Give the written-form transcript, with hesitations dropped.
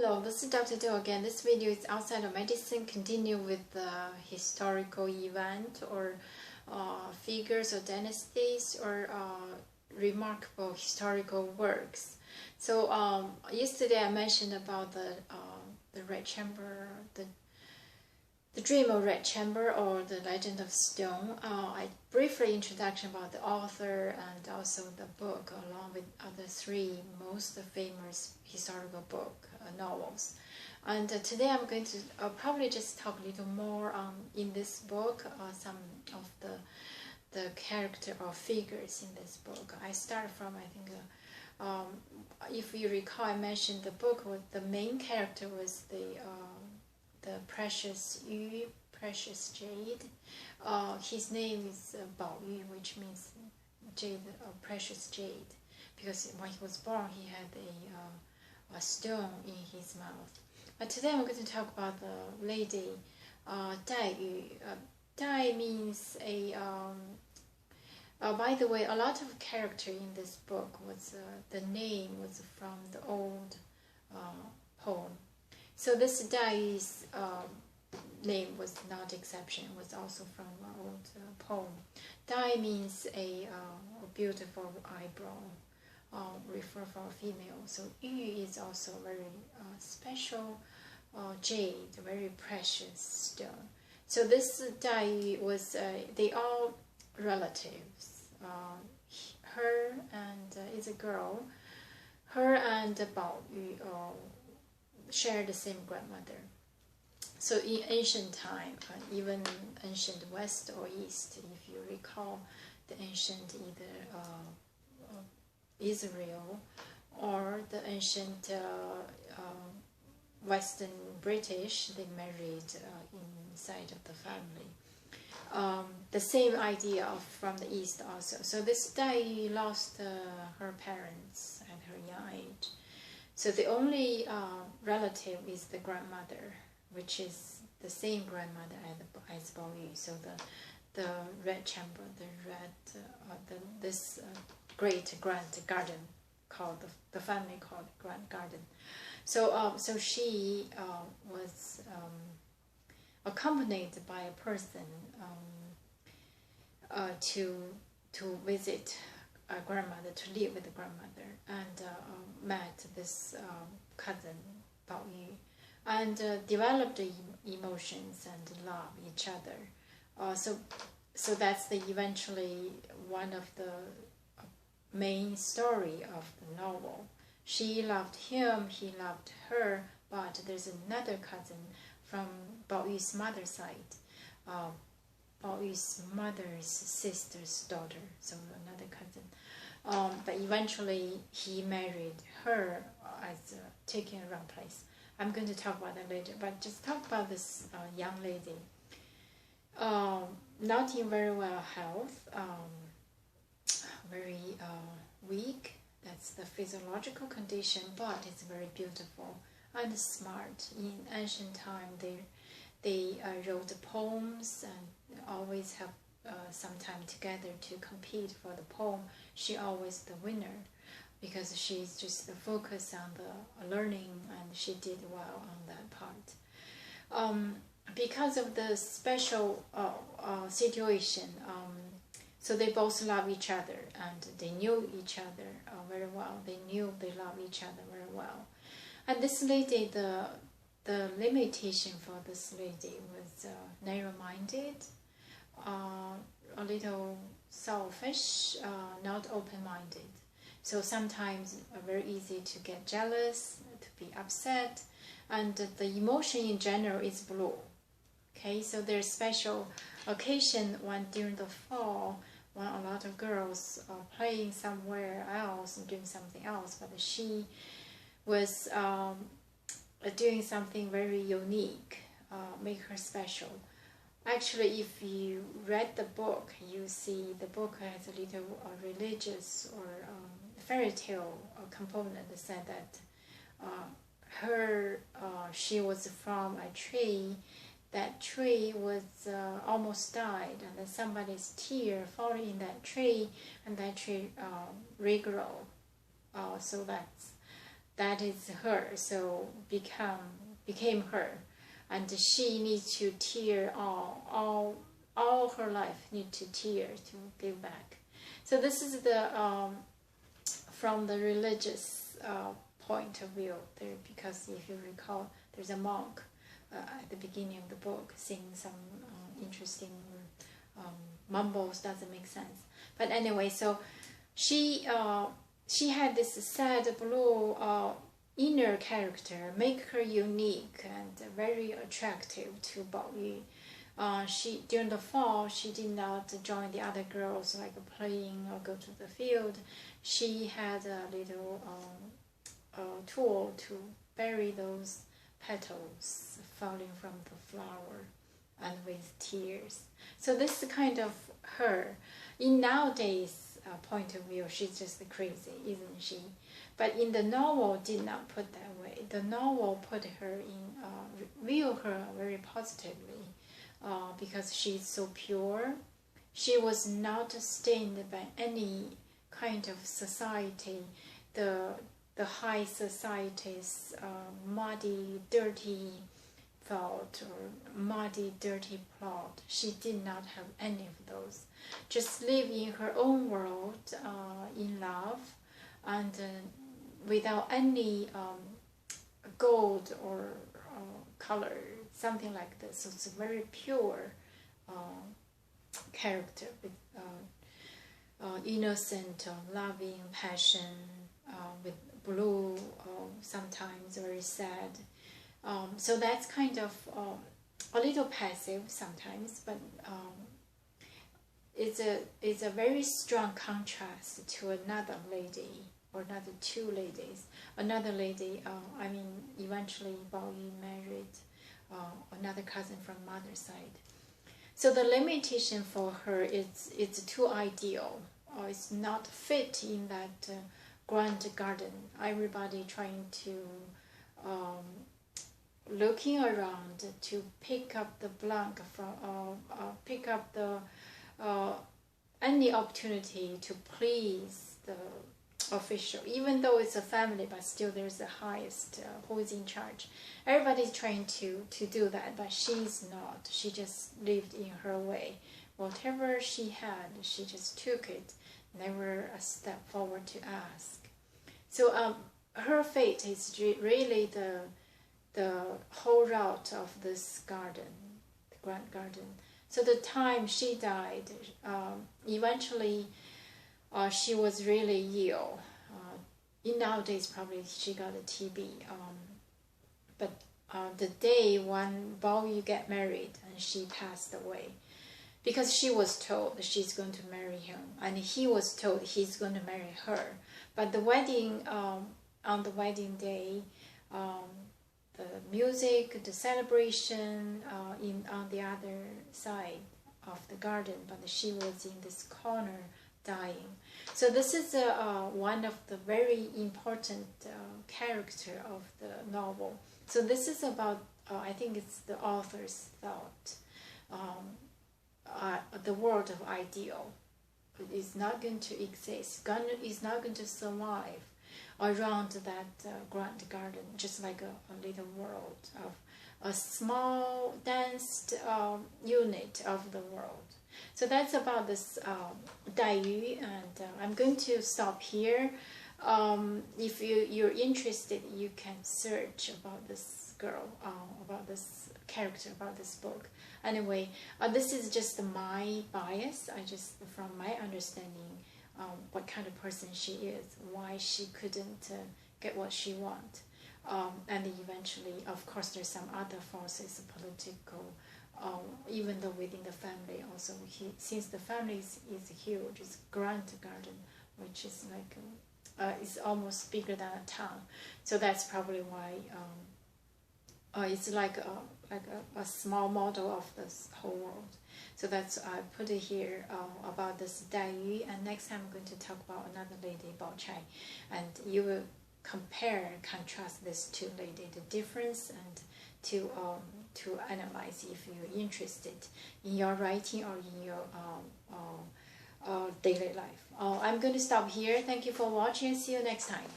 Hello, this is Dr. Do again. This video is outside of medicine, continue with the historical event or figures or dynasties or remarkable historical works. So yesterday I mentioned about the Red Chamber, the Dream of Red Chamber or the Legend of Stone. I briefly introduction about the author and also the book along with other three most famous historical book novels. And today I'm going to probably just talk a little more in this book, some of the character or figures in this book. I start from, I think, if you recall, I mentioned the book with the main character was the precious Yu, precious jade. His name is Bao Yu, which means jade, precious jade, because when he was born he had a stone in his mouth. But today I'm going to talk about the lady Daiyu. Dai means a. By the way, a lot of character in this book was the name was from the old poem. So this Dai's name was not exception, was also from an old poem. Dai means a beautiful eyebrow, refer for a female. So Yu is also very special jade, very precious stone. So this Dai was, they all relatives. Her and is a girl. Her and Bao Yu share the same grandmother. So in ancient time, even ancient West or East, if you recall, the ancient either Israel or the ancient Western British, they married inside of the family. The same idea from the East also. So this Dai lost her parents at her young age. So the only relative is the grandmother, which is the same grandmother as Bao Yu. So the Red Chamber, this great grand garden called the family called Grand Garden. So so she was accompanied by a person to visit a grandmother, to live with the grandmother, and met this cousin Bao Yu, and developed emotions and love each other. So that's eventually one of the main story of the novel. She loved him, he loved her, but there's another cousin from Bao Yu's mother's side. Bao Yu's mother's sister's daughter, so another cousin. But eventually he married her as taking a wrong place. I'm going to talk about that later, but just talk about this young lady. Not in very well health, very weak. That's the physiological condition, but it's very beautiful and smart. In ancient time, they wrote poems and always have some time together to compete for the poem. She always the winner because she's just focused on the learning, and she did well on that part. Because of the special situation, so they both love each other and they knew each other very well. They knew they love each other very well. And this lady, the limitation for this lady was narrow-minded, a little selfish, not open-minded. So sometimes very easy to get jealous, to be upset, and the emotion in general is blue. Okay, so there's special occasion when during the fall, when a lot of girls are playing somewhere else and doing something else, but she was doing something very unique, make her special. Actually, if you read the book, you see the book has a little religious or fairy tale component that said that she was from a tree. That tree was almost died, and then somebody's tear falling in that tree, and that tree regrow. So that is her, so became her, and she needs to tear all her life, need to tear to give back. So this is the from the religious point of view there, because if you recall, there's a monk at the beginning of the book saying some interesting mumbles, doesn't make sense. But anyway, so she had this sad blue inner character, make her unique and very attractive to Bao Yu. She during the fall, she did not join the other girls like playing or go to the field. She had a little tool to bury those petals falling from the flower, and with tears. So this is kind of her. In nowadays point of view, she's just crazy, isn't she? But in the novel, did not put that way. The novel put her in, view her very positively, because she's so pure. She was not stained by any kind of society, the high society's muddy, dirty thought or muddy, dirty plot. She did not have any of those. Just live in her own world, in love, and without any gold or color, something like this. So it's a very pure character with innocent, loving passion, with blue, sometimes very sad. So that's kind of a little passive sometimes, but it's a very strong contrast to another lady, or another two ladies. Another lady, I mean, eventually Bao Yu married another cousin from mother's side. So the limitation for her is it's too ideal. It's not fit in that grand garden. Everybody trying to looking around to pick up the blank from pick up the any opportunity to please the official, even though it's a family, but still there's the highest who is in charge. Everybody's trying to do that, but she's not. She just lived in her way. Whatever she had, she just took it, never a step forward to ask. So her fate is really the whole route of this garden, the grand garden. So the time she died, eventually she was really ill. In nowadays, probably she got a TB. But the day when Bao Yu get married and she passed away, because she was told she's going to marry him, and he was told he's going to marry her. But the wedding, on the wedding day, the music, the celebration on the other side of the garden, but she was in this corner dying. So this is one of the very important character of the novel. So this is about, I think it's the author's thought. The world of ideal is not going to exist, is not going to survive around that grand garden, just like a little world of a small, dense unit of the world. So that's about this Daiyu, and I'm going to stop here. If you're interested, you can search about this girl, about this character, about this book. Anyway, this is just my bias. I just, from my understanding, what kind of person she is, why she couldn't get what she wants. And eventually, of course, there's some other forces, political, even though within the family also, since the family is huge, it's grand garden, which is like, it's almost bigger than a town. So that's probably why it's like a small model of this whole world. So that's, I put it here about this Daiyu, and next time I'm going to talk about another lady, Bao Chai, and you will compare and contrast these two ladies, the difference, and to analyze if you're interested in your writing or in your daily life. I'm going to stop here. Thank you for watching. See you next time.